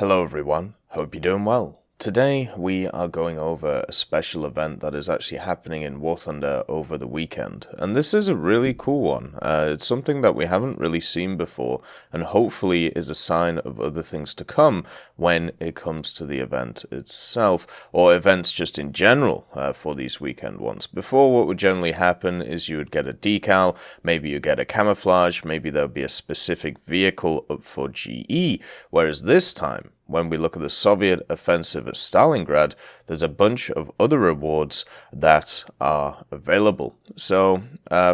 Hello everyone, hope you're doing well. Today we are going over a special event that is actually happening in War Thunder over the weekend, and this is a really cool one. It's something that we haven't really seen before, and hopefully is a sign of other things to come when it comes to the event itself, or events just in general for these weekend ones. Before, what would generally happen is you would get a decal, maybe you get a camouflage, maybe there would be a specific vehicle up for GE, whereas this time, when we look at the Soviet offensive at Stalingrad, there's a bunch of other rewards that are available. So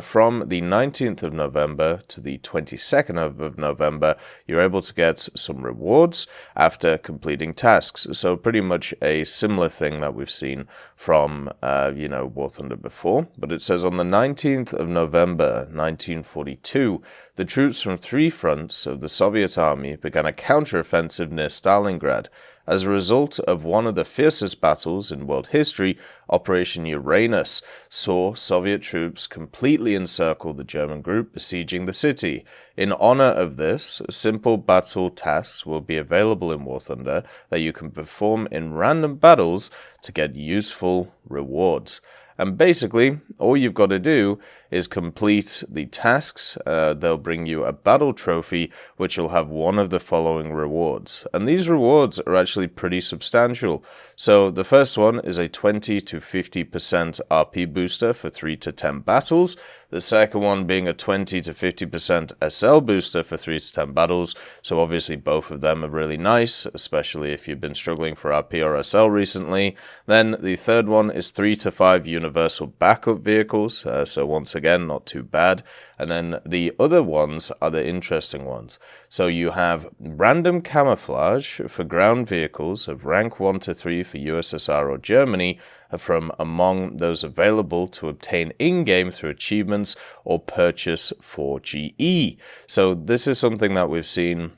from the 19th of November to the 22nd of November, you're able to get some rewards after completing tasks. So pretty much a similar thing that we've seen from, War Thunder before. But it says on the 19th of November, 1942, the troops from three fronts of the Soviet army began a counteroffensive near Stalingrad. As a result of one of the fiercest battles in world history, Operation Uranus saw Soviet troops completely encircle the German group besieging the city. In honor of this, simple battle tasks will be available in War Thunder that you can perform in random battles to get useful rewards. And basically, all you've got to do is complete the tasks. They'll bring you a battle trophy, which will have one of the following rewards. And these rewards are actually pretty substantial. So the first one is a 20 to 50% RP booster for 3 to 10 battles. The second one being a 20 to 50% SL booster for 3 to 10 battles. So obviously both of them are really nice, especially if you've been struggling for RP or SL recently. Then the third one is 3 to 5 universal backup vehicles. So once again, not too bad. And then the other ones are the interesting ones. So you have random camouflage for ground vehicles of rank 1 to 3 for USSR or Germany from among those available to obtain in-game through achievements or purchase for GE. So this is something that we've seen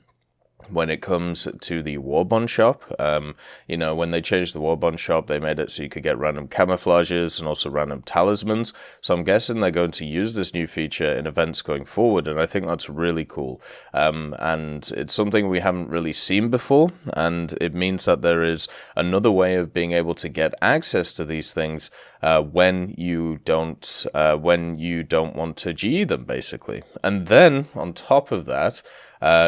when it comes to the War Bond shop. When they changed the War Bond shop, they made it so you could get random camouflages and also random talismans. So I'm guessing they're going to use this new feature in events going forward, and I think that's really cool. And it's something we haven't really seen before, and it means that there is another way of being able to get access to these things when you don't want to GE them, basically. And then on top of that,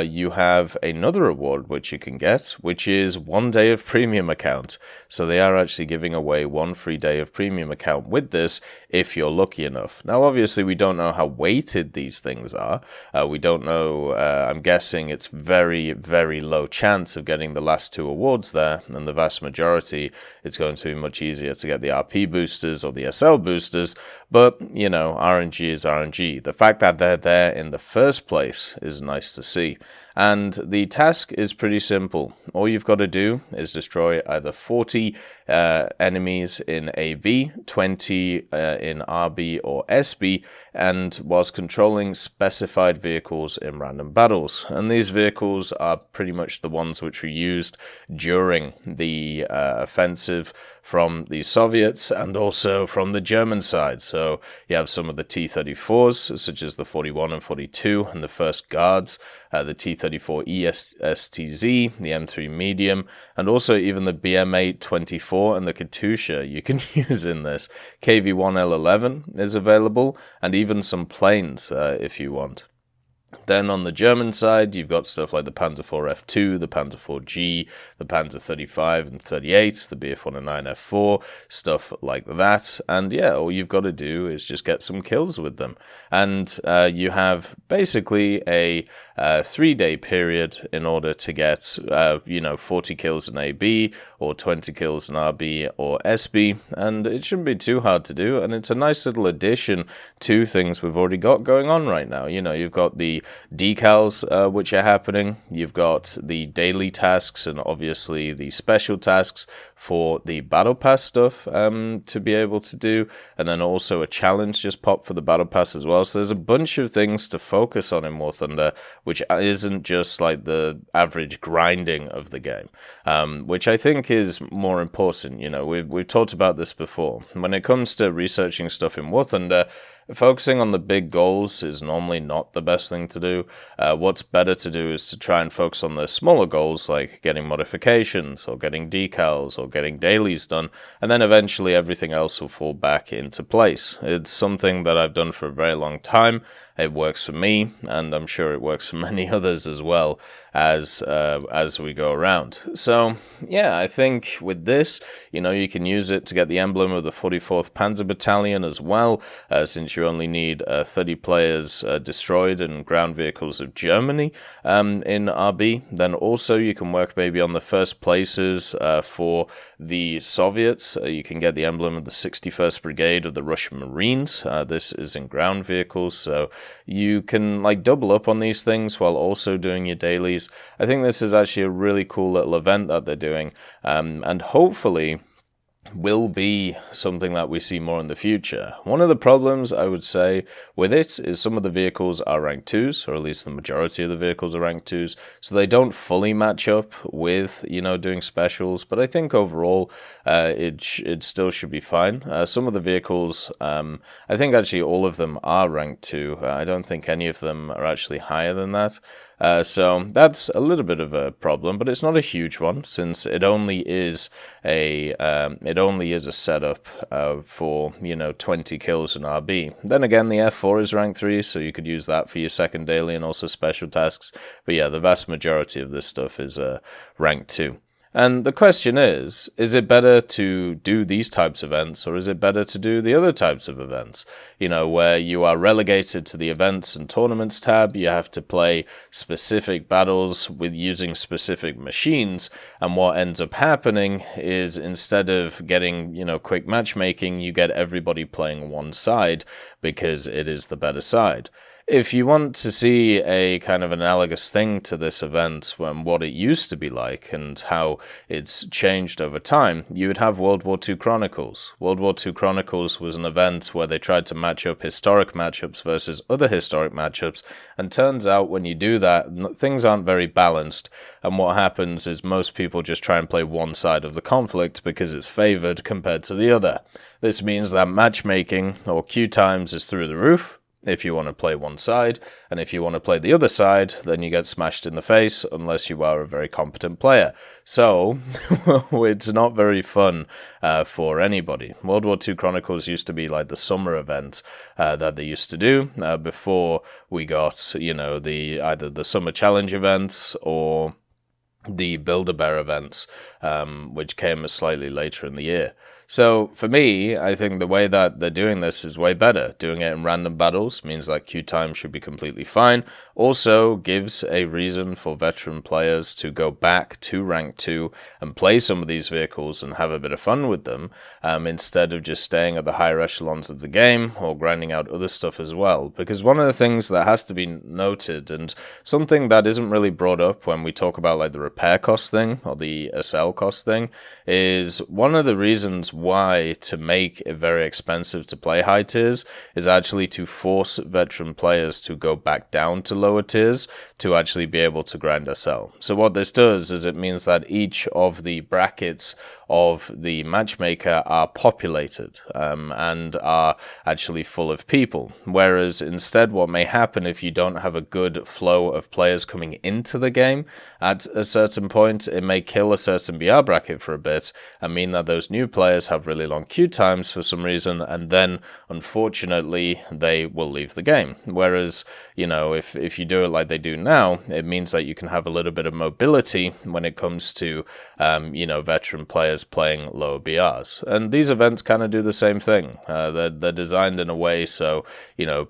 you have another reward which you can get, which is 1 day of premium account. So they are actually giving away 1 free day of premium account with this if you're lucky enough. Now, obviously, we don't know how weighted these things are. We don't know. I'm guessing it's very, very low chance of getting the last 2 awards there, and the vast majority, it's going to be much easier to get the RP boosters or the SL boosters. But, RNG is RNG. The fact that they're there in the first place is nice to see. And the task is pretty simple. All you've got to do is destroy either 40 enemies in AB, 20 in RB or SB, and whilst controlling specified vehicles in random battles. And these vehicles are pretty much the ones which were used during the offensive from the Soviets and also from the German side. So you have some of the T-34s, such as the 41 and 42, and the First Guards, the T-34 ESTZ, the M3 Medium, and also even the BM-824 and the Katusha you can use in this. KV-1L11 is available, and even some planes if you want. Then on the German side, you've got stuff like the Panzer IV F2, the Panzer IV G, the Panzer 35 and 38, the Bf-109 F4, stuff like that. And yeah, all you've got to do is just get some kills with them. And you have basically a 3-day period in order to get, 40 kills in AB or 20 kills in RB or SB. And it shouldn't be too hard to do. And it's a nice little addition to things we've already got going on right now. You've got the decals which are happening, you've got the daily tasks and obviously the special tasks for the battle pass stuff to be able to do, and then also a challenge just popped for the battle pass as well. So there's a bunch of things to focus on in War Thunder, which isn't just like the average grinding of the game, which I think is more important. We've talked about this before. When it comes to researching stuff in War Thunder, Focusing on the big goals is normally not the best thing to do. What's better to do is to try and focus on the smaller goals, like getting modifications or getting decals or getting dailies done, and then eventually everything else will fall back into place. It's something that I've done for a very long time. It works for me, and I'm sure it works for many others as well as we go around. So yeah, I think with this, you can use it to get the emblem of the 44th Panzer Battalion as well, since you only need 30 players destroyed and ground vehicles of Germany in RB. Then also you can work maybe on the first places for the Soviets. You can get the emblem of the 61st Brigade of the Russian Marines. This is in ground vehicles, so you can double up on these things while also doing your dailies. I think this is actually a really cool little event that they're doing, and hopefully will be something that we see more in the future. One of the problems, I would say, with it is some of the vehicles are rank 2s, or at least the majority of the vehicles are rank 2s, so they don't fully match up with, doing specials, but I think overall it still should be fine. Some of the vehicles, I think actually all of them are rank 2. I don't think any of them are actually higher than that. So that's a little bit of a problem, but it's not a huge one, since it only is a setup for 20 kills in RB. Then again, the F4 is rank 3, so you could use that for your second daily and also special tasks. But yeah, the vast majority of this stuff is rank 2. And the question is it better to do these types of events, or is it better to do the other types of events? Where you are relegated to the events and tournaments tab, you have to play specific battles with using specific machines, and what ends up happening is instead of getting, quick matchmaking, you get everybody playing one side because it is the better side. If you want to see a kind of analogous thing to this event, what it used to be like and how it's changed over time, you would have World War II Chronicles. World War II Chronicles was an event where they tried to match up historic matchups versus other historic matchups, and turns out when you do that, things aren't very balanced, and what happens is most people just try and play one side of the conflict because it's favored compared to the other. This means that matchmaking, or queue times, is through the roof if you want to play one side, and if you want to play the other side, then you get smashed in the face unless you are a very competent player. So it's not very fun for anybody. World War II Chronicles used to be like the summer event that they used to do before we got either the summer challenge events or the Build-A-Bear events, which came slightly later in the year. So for me, I think the way that they're doing this is way better. Doing it in random battles means that queue time should be completely fine. Also gives a reason for veteran players to go back to rank 2 and play some of these vehicles and have a bit of fun with them, instead of just staying at the higher echelons of the game or grinding out other stuff as well. Because one of the things that has to be noted, and something that isn't really brought up when we talk about the repair cost thing or the SL cost thing, is one of the reasons why to make it very expensive to play high tiers is actually to force veteran players to go back down to lower tiers to actually be able to grind SL. So what this does is it means that each of the brackets of the matchmaker are populated and are actually full of people. Whereas instead what may happen if you don't have a good flow of players coming into the game, at a certain point it may kill a certain BR bracket for a bit and mean that those new players have really long queue times for some reason, and then unfortunately they will leave the game. Whereas, if you do it like they do now, it means that you can have a little bit of mobility when it comes to veteran players playing lower BRs. And these events kind of do the same thing. They're designed in a way so,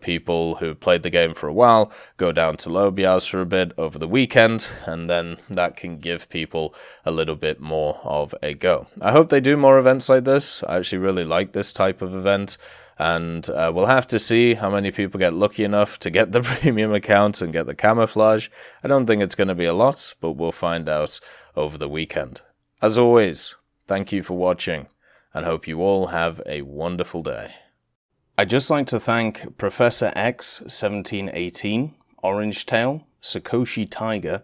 people who played the game for a while go down to low BRs for a bit over the weekend, and then that can give people a little bit more of a go. I hope they do more events like this. I actually really like this type of event. And we'll have to see how many people get lucky enough to get the premium account and get the camouflage. I don't think it's going to be a lot, but we'll find out over the weekend. As always, thank you for watching, and hope you all have a wonderful day. I'd just like to thank Professor X 1718, Orange Tail, Sakoshi Tiger,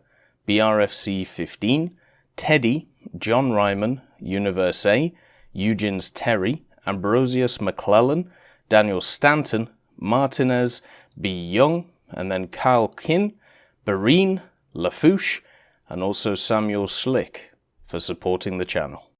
BRFC 15, Teddy, John Ryman, Universe A, Eugens Terry, Ambrosius McClellan, Daniel Stanton, Martinez, B. Young, and then Carl Kin, Barine, Lafouche, and also Samuel Slick for supporting the channel.